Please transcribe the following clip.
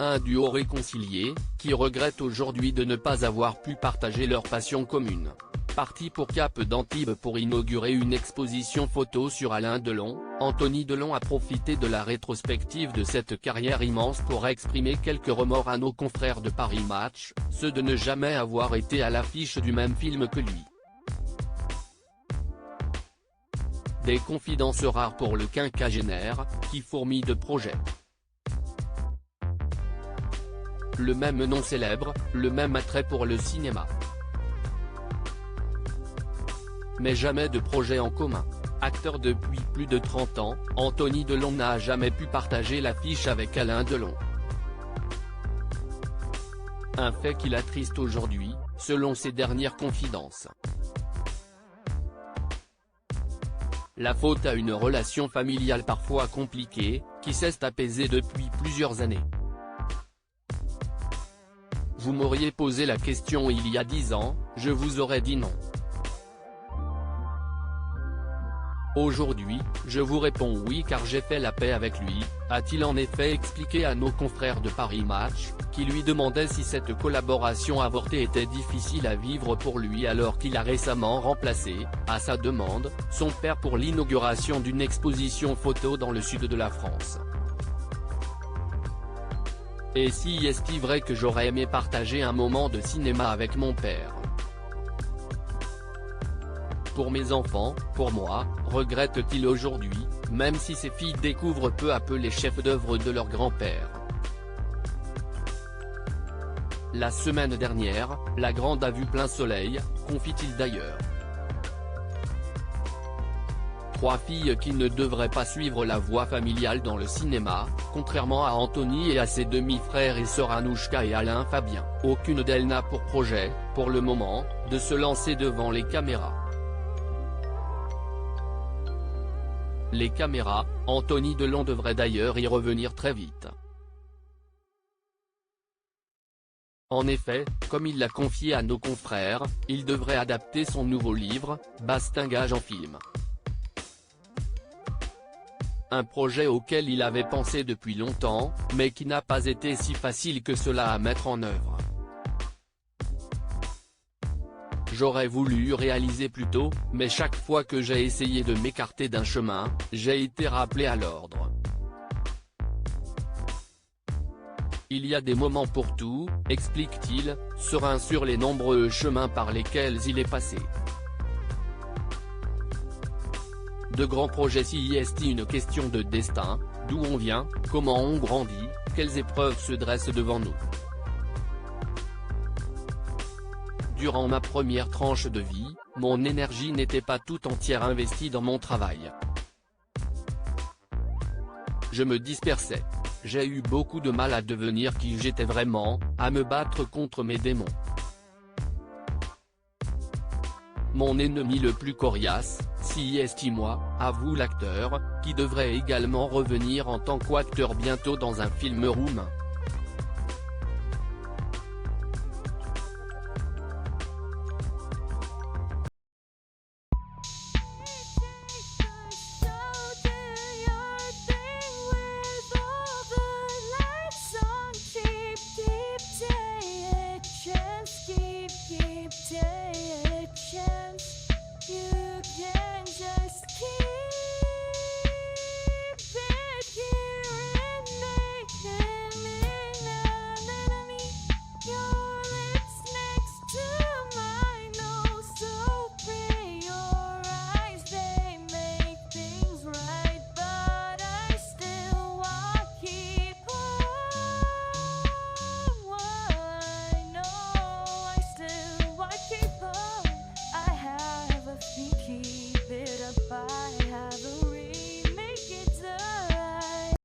Un duo réconcilié, qui regrette aujourd'hui de ne pas avoir pu partager leur passion commune. Parti pour Cap d'Antibes pour inaugurer une exposition photo sur Alain Delon, Anthony Delon a profité de la rétrospective de cette carrière immense pour exprimer quelques remords à nos confrères de Paris Match, ceux de ne jamais avoir été à l'affiche du même film que lui. Des confidences rares pour le quinquagénaire, qui fourmille de projets. Le même nom célèbre, le même attrait pour le cinéma. Mais jamais de projet en commun. Acteur depuis plus de 30 ans, Anthony Delon n'a jamais pu partager l'affiche avec Alain Delon. Un fait qui l'attriste aujourd'hui, selon ses dernières confidences. La faute à une relation familiale parfois compliquée, qui s'est apaisée depuis plusieurs années. Vous m'auriez posé la question il y a 10 ans, je vous aurais dit non. Aujourd'hui, je vous réponds oui car j'ai fait la paix avec lui, a-t-il en effet expliqué à nos confrères de Paris Match, qui lui demandaient si cette collaboration avortée était difficile à vivre pour lui alors qu'il a récemment remplacé, à sa demande, son père pour l'inauguration d'une exposition photo dans le sud de la France. Et si est-il vrai que j'aurais aimé partager un moment de cinéma avec mon père? Pour mes enfants, pour moi, regrette-t-il aujourd'hui, même si ses filles découvrent peu à peu les chefs-d'œuvre de leur grand-père. La semaine dernière, la grande a vu plein soleil, confie-t-il d'ailleurs. 3 filles qui ne devraient pas suivre la voie familiale dans le cinéma, contrairement à Anthony et à ses demi-frères et sœurs Anouchka et Alain Fabien. Aucune d'elles n'a pour projet, pour le moment, de se lancer devant les caméras. Les caméras, Anthony Delon devrait d'ailleurs y revenir très vite. En effet, comme il l'a confié à nos confrères, il devrait adapter son nouveau livre, Bastingage en film. Un projet auquel il avait pensé depuis longtemps, mais qui n'a pas été si facile que cela à mettre en œuvre. J'aurais voulu réaliser plus tôt, mais chaque fois que j'ai essayé de m'écarter d'un chemin, j'ai été rappelé à l'ordre. Il y a des moments pour tout, explique-t-il, serein sur les nombreux chemins par lesquels il est passé. De grands projets si est une question de destin, d'où on vient, comment on grandit, quelles épreuves se dressent devant nous. Durant ma première tranche de vie, mon énergie n'était pas tout entière investie dans mon travail. Je me dispersais. J'ai eu beaucoup de mal à devenir qui j'étais vraiment, à me battre contre mes démons. Mon ennemi le plus coriace, si est moi, avoue l'acteur, qui devrait également revenir en tant qu'acteur bientôt dans un film roumain.